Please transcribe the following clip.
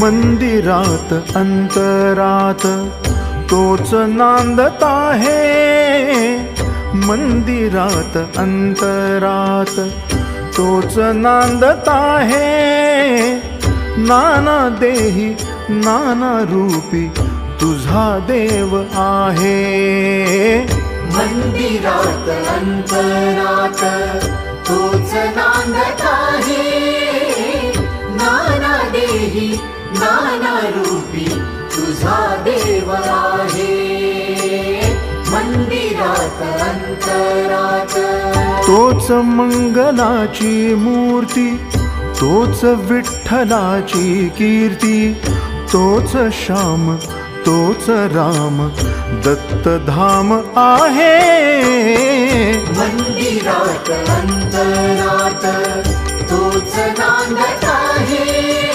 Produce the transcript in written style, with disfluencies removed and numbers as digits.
मंदिरात अंतरात तोच नांदत आहे, मंदिरात अंतरात तोच नांदत आहे। नाना देही नाना रूपी तुझा देव आहे। मंदिरात अंतरात तोच नांदत आहे, नाना देही नाना रूपी तुझा देव आहे। मंदिरात अंतरात तोच मंगलाची मूर्ती, तोच विठ्ठलाची कीर्ती, तोच श्याम तोच राम दत्तधाम आहे। मंदिरात अंतरात तोच नांदत आहे,